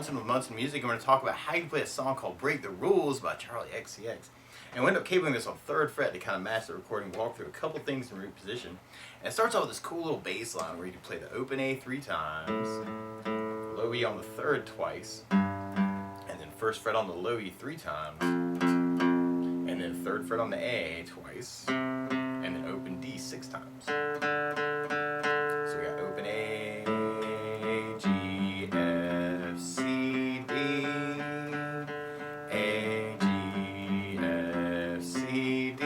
Munson with Munson Music. I'm going to talk about how you play a song called Break the Rules by Charlie XCX. And we end up cabling this on 3rd fret to kind of match the recording, walk through a couple things in root position. And it starts off with this cool little bass line where you play the open A 3 times, low E on the 3rd twice, and then 1st fret on the low E 3 times, and then 3rd fret on the A twice, and then open D 6 times. So we got open A, G, F, C, D, A, G, F, C, D,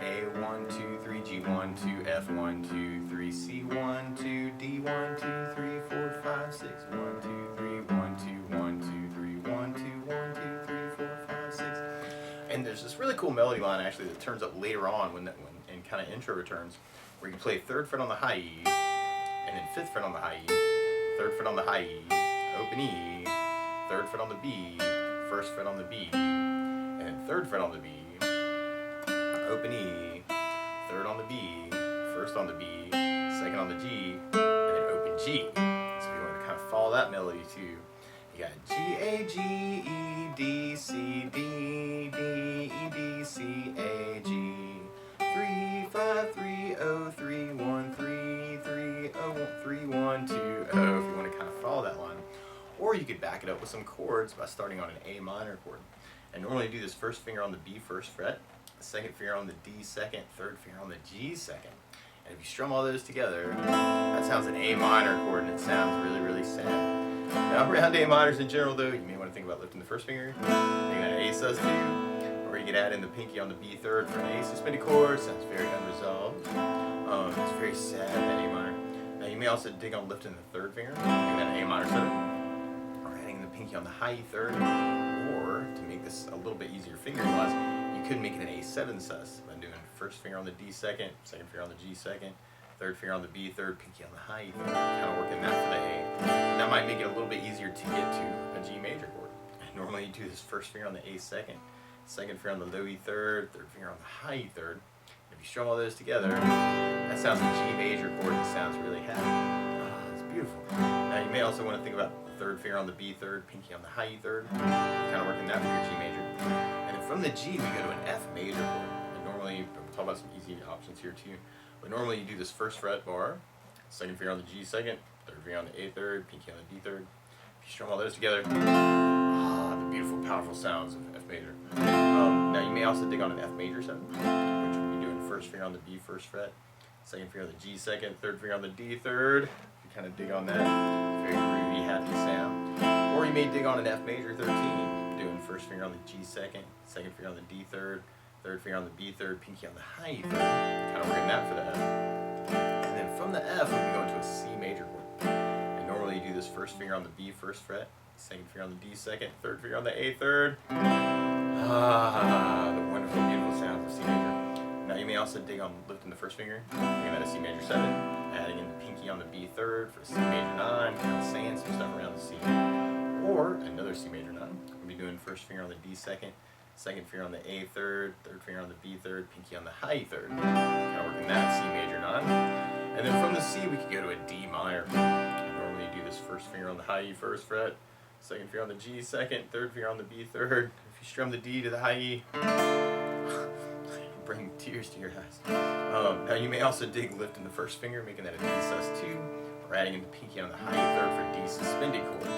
A, 1, 2, 3, G, 1, 2, F, 1, 2, 3, C, 1, 2, D, 1, 2, 3, 4, 5, 6, 1, 2, 3, 1, 2, 1, 2, 3, 1, 2, 1, 2, 3, 4, 5, 6. And there's this really cool melody line actually that turns up later on when in kind of intro returns, where you play 3rd fret on the high E, and then 5th fret on the high E, 3rd fret on the high E, open E, 3rd fret on the B, 1st fret on the B, and then 3rd fret on the B, open E, 3rd on the B, 1st on the B, 2nd on the G, and then open G. So if you want to kind of follow that melody too, you got G, A, G, E, D, C, D, D, E, D, C, A, G, 3, 5, 3, 0, 3, 1, 3, 3, 0, 3, 1, 2, 0, if you want to kind of follow that line. Or you could back it up with some chords by starting on an A minor chord. And normally you do this 1st finger on the B 1st fret, the 2nd finger on the D 2nd, 3rd finger on the G 2nd. And if you strum all those together, that sounds an A minor chord, and it sounds really, really sad. Now around A minors in general though, you may want to think about lifting the 1st finger, thinking that A sus2, or you could add in the pinky on the B 3rd for an A suspended chord. Sounds very unresolved. It's very sad, that A minor. Now you may also dig on lifting the 3rd finger, making that an A minor 7, or adding the pinky on the high E 3rd, or to make this a little bit easier fingering-wise, you could make it an A7 sus by doing 1st finger on the D 2nd, 2nd finger on the G 2nd, 3rd finger on the B 3rd, pinky on the high E 3rd, kind of working that for the A. And that might make it a little bit easier to get to a G major chord. Normally you do this 1st finger on the A 2nd, 2nd finger on the low E 3rd, 3rd finger on the high E 3rd. If you strum all those together, that sounds a G major chord and sounds really happy. It's beautiful. Now you may also want to think about the 3rd finger on the B 3rd, pinky on the high E 3rd, kind of working that for your G major. And then from the G we go to an F major chord. And normally, we'll talk about some easy options here too, but normally you do this 1st fret bar, 2nd finger on the G 2nd, 3rd finger on the A 3rd, pinky on the D 3rd. If you strum all those together, the beautiful, powerful sounds of F major. Now you may also dig on an F major 7, which we'll be doing 1st finger on the B 1st fret, 2nd finger on the G 2nd, 3rd finger on the D 3rd. You kind of dig on that, very groovy, happy sound. Or you may dig on an F major 13, doing 1st finger on the G 2nd, 2nd finger on the D 3rd, 3rd finger on the B 3rd, pinky on the high E 3rd. Kind of working that for the F. And then from the F, we can go into a C major chord. And normally you do this 1st finger on the B 1st fret, 2nd finger on the D 2nd, 3rd finger on the A 3rd. The wonderful, beautiful sounds of C major. Now you may also dig on lifting the 1st finger, making that a C major 7, adding in the pinky on the B 3rd for a C major 9, kind of saying some stuff around the C. Or another C major 9. We'll be doing 1st finger on the D 2nd, 2nd finger on the A 3rd, 3rd finger on the B 3rd, pinky on the high E 3rd. Kind of working that C major 9. And then from the C we could go to a D minor. And normally you do this 1st finger on the high E 1st fret, 2nd finger on the G 2nd, 3rd finger on the B 3rd. If you strum the D to the high E, bring tears to your eyes. Now you may also dig lifting the 1st finger, making that a D sus2, or adding in the pinky on the high E 3rd for D suspended chord.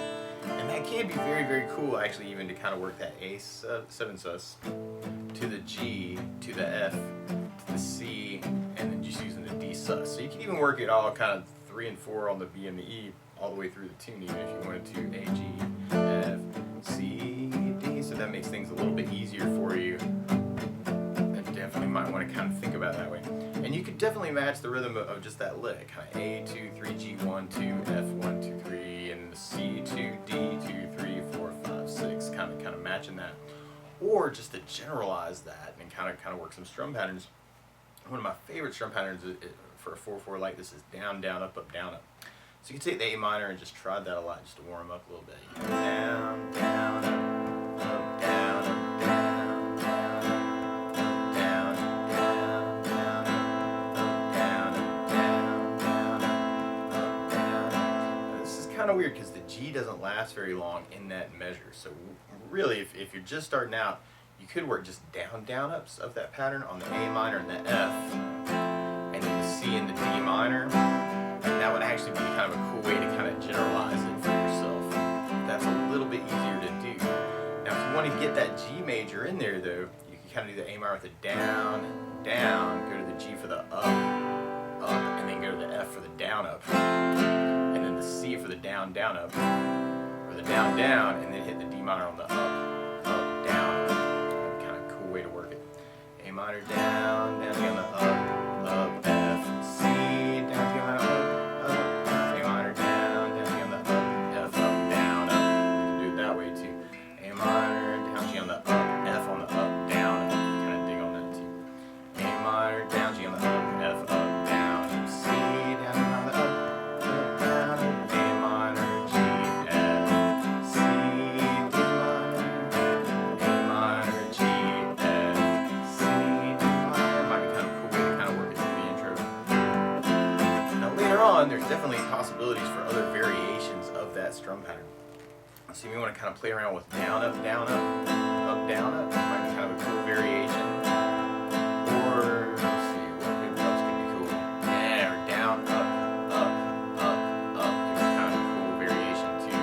And that can be very, very cool actually, even to kind of work that A 7 sus to the G, to the F, to the C, and then just using the D sus. So you can even work it all kind of 3 and 4 on the B and the E, all the way through the tune even if you wanted to. A, G, F, C, D. So that makes things a little bit easier for you. Definitely might want to kind of think about it that way. And you could definitely match the rhythm of just that lick. Kind of A, 2, 3, G, 1, 2, F, 1, 2, 3, and the C, 2, D, 2, 3, 4, 5, 6. Kind of matching that. Or just to generalize that and kind of work some strum patterns. One of my favorite strum patterns for a 4/4 like this is down, down, up, up, down, up. So you can take the A minor and just try that a lot just to warm up a little bit. You know, down, down, up, down, up, down, down, up, down, down, down, up, down, up, down, down, up, down. Now, this is kind of weird because the G doesn't last very long in that measure. So really, if you're just starting out, you could work just down, down ups of that pattern on the A minor and the F, and then the C and the D minor. And that would actually be kind of a cool way to kind of generalize it for yourself. That's a little bit easier to do. Now, if you want to get that G major in there, though, you can kind of do the A minor with a down, down, go to the G for the up, and then go to the F for the down up, and then the C for the down, down up, or the down, down, and then hit the D minor on the up, down. Kind of cool way to work it. A minor, down, down, down, up, F, C, down, down, up, A minor, down, down, down, the up, F, up, down, up. You can do it that way too. A minor, down, G on the up, F on the up, down. You can kind of dig on that too. A minor, down, G on the up, F, up, down. C, down, down, the up, down. A minor, G, F, C, D minor, A minor, G, F, C, D minor. Might be kind of cool way to kind of work it through the intro. Now later on, there's definitely possibilities for other variations of that strum pattern. So you may want to kind of play around with down, up, down, up, down, up. Might be kind of a cool variation. Or, let's see, what else could be cool? Yeah, or down, up, up, up, up. Give it kind of a cool variation too.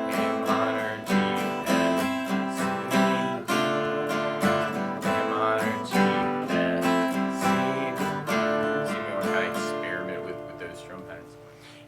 A minor, G, F, C, D, A minor, G, F, C, D. So you may want to kind of experiment with those strum patterns.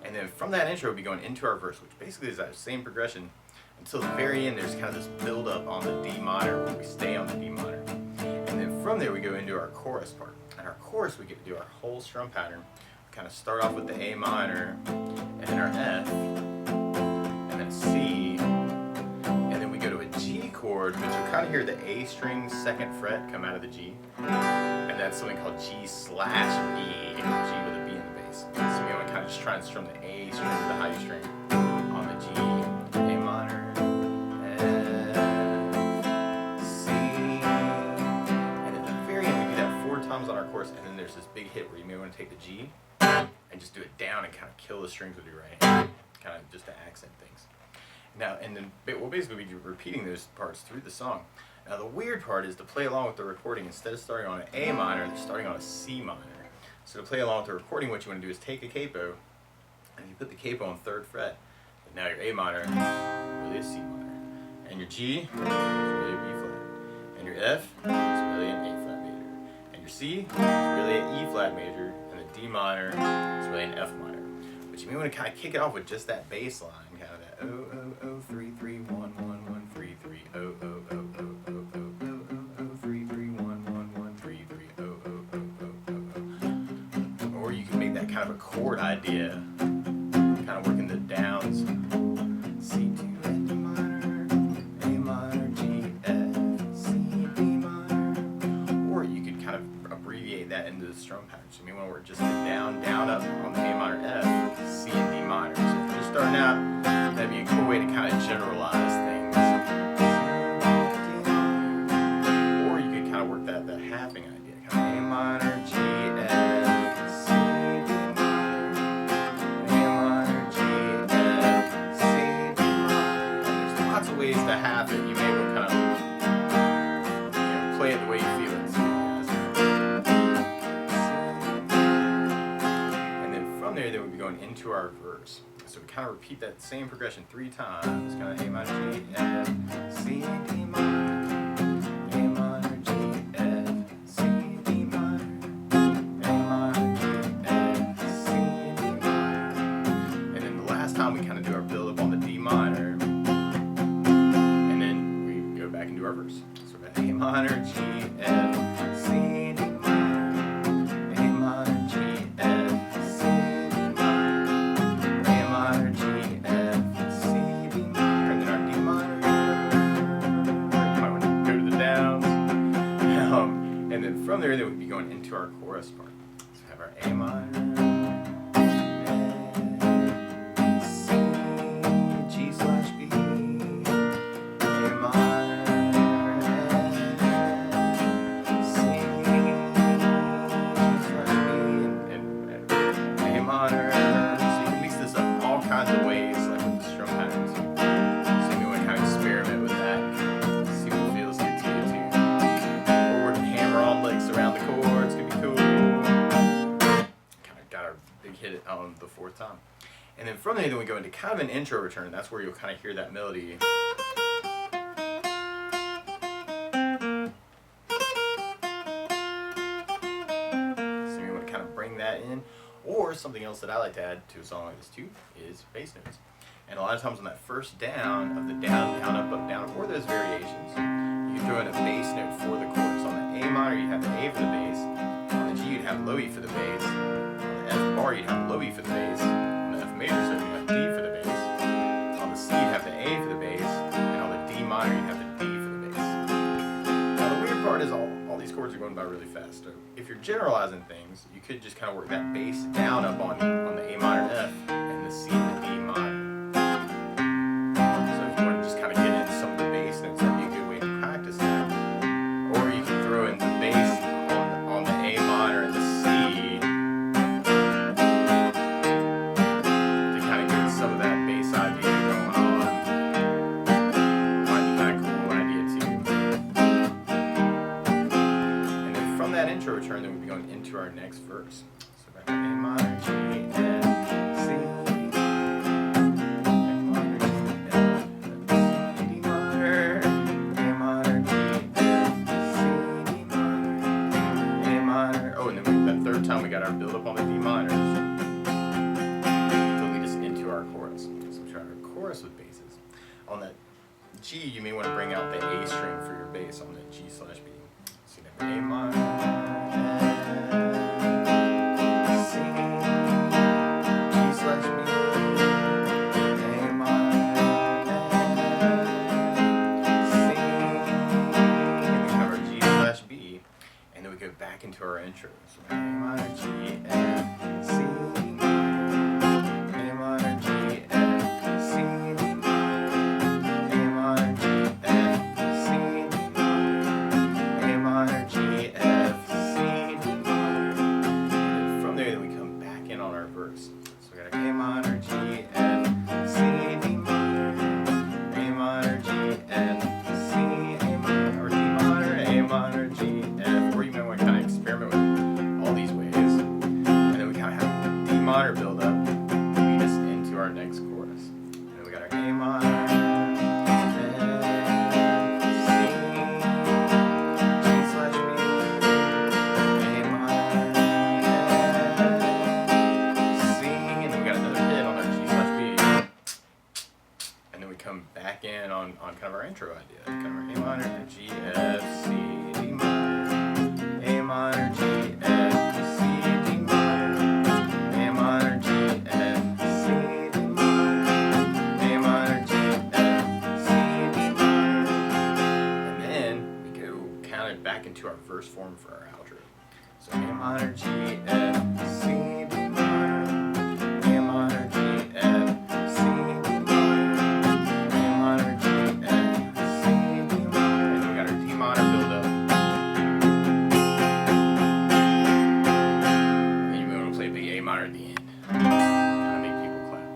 And then from that intro, we'll be going into our verse, which basically is that same progression until the very end. There's kind of this build up on the D minor where we stay on the D minor. And then from there, we go into our chorus part. And our chorus, we get to do our whole strum pattern. We kind of start off with the A minor, and then our F, and then C, and then we go to a G chord, which you'll kind of hear the A string second fret come out of the G. And that's something called G/B, G with a B in the bass. So we want to kind of just try and strum the A string to the high string on the G, A minor, F, C, and at the very end we do that 4 times on our chorus, and then there's this big hit where you may want to take the G and just do it down and kind of kill the strings with your right hand, kind of just to accent things. Now, and then we'll basically be repeating those parts through the song. Now the weird part is to play along with the recording, instead of starting on an A minor, they're starting on a C minor. So to play along with the recording, what you want to do is take a capo, and you put the capo on 3rd fret. And now your A minor is really a C minor, and your G is really a B flat, and your F is really an A flat major, and your C is really an E flat major, and the D minor is really an F minor. But you may want to kind of kick it off with just that bass line, kind of that 0 0 3 3 1 1 1 3 3 0 0 0 0 0 0 3 3 1 1 1 3 3 0 0 0 0 0. Or you can make that kind of a chord idea, kind of working the downs. C2, D minor, A minor, G, F, C, D minor. Or you could kind of abbreviate that into the strum pattern. So you may want to work just the down, down, up on the A minor, F, C, and D minor. So if you're just starting out, that'd be a cool way to kind of generalize things. Or you could kind of work that halving idea. Kind of A minor, G, F, C, D minor, A minor, G, F, C, D minor. And there's lots of ways to halve it. You may want to kind of play it the way you feel it. And then from there, then we'll be going into our verse. So we kind of repeat that same progression 3 times. Kind of A minor, G, F, C, D minor, A minor, G, F, C, D minor, A minor, G, F, C, D minor. And then the last time we kind of do our build up on the D minor, and then we go back and do our verse. So we're at A minor, G, F, C, D minor, A minor, G, F, C, D minor, A minor, G, F, C, D minor, and then our D minor. You might want to go to the downs. And then from there, we'll be going into our chorus part. So we have our A minor, F, C, G/B, A minor, F, C, G/B, and A minor. So you can mix this up all kinds of ways, like with the strum pattern. on the 4th time. And then from there, then we go into kind of an intro return. That's where you'll kind of hear that melody. So you want to kind of bring that in. Or something else that I like to add to a song like this too is bass notes. And a lot of times on that first down of the down, down, up, down, or those variations, you can throw in a bass note for the chorus. On the A minor, you'd have the A for the bass. On the G, you'd have low E for the bass. On the F bar, you'd have low E for the bass. On the F major, so you'd have D for the bass. On the C, you'd have the A for the bass. And on the D minor, you'd have the D for the bass. Now the weird part is all these chords are going by really fast. So if you're generalizing things, you could just kind of work that bass down up on the A minor and F, and the C and the D minor. So if you want to just kind of get in some of the bass notes, that'd be a good way to practice that. Or you can throw in the bass on the A minor and the C to kind of get some of that bass idea going on. Might be kind of cool idea too. And then from that intro return, then we'll be going into our next verse. So back to A minor, G, F, C, A minor, G, F, C, D minor, A minor, G, F, C, D minor, A minor. Oh, and then that 3rd time we got our build up on the D minors to lead us into our chorus. So we try our chorus with basses. On that G, you may want to bring out the A string for your bass on the G/B. So you have A minor. Back into our intro. So A minor, G, F, C, D minor, A minor, G, F, C, D minor, A minor, G, F, C, D minor, A minor, G, F, C, D minor. And from there, we come back in on our verse. So we got A minor, G, F, C, D minor, A minor, G, F, C, A minor, or D minor, A minor, G, F, or you might want to kind of experiment with all these ways. And then we kind of have the D minor build up to lead us into our next chorus. And then we got our A minor, F, C, G/B, A minor, F, C, and then we got another hit on our G/B. And then we come back in on kind of our intro idea. Kind of our A minor, G, F, C, D minor, A minor, G, F, C, D minor, A minor, G, F, C, D minor, A minor, G, F, C, D minor. And then we go kind of back into our verse form for our outro. So A minor, G, F, C, D minor, A minor, G, F, C, D minor, A minor, G, F, C, D minor. And then we got our D minor build up. At the end. Kind of make people clap.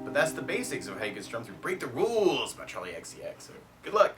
But that's the basics of how you can strum through Break the Rules by Charlie XCX. So good luck.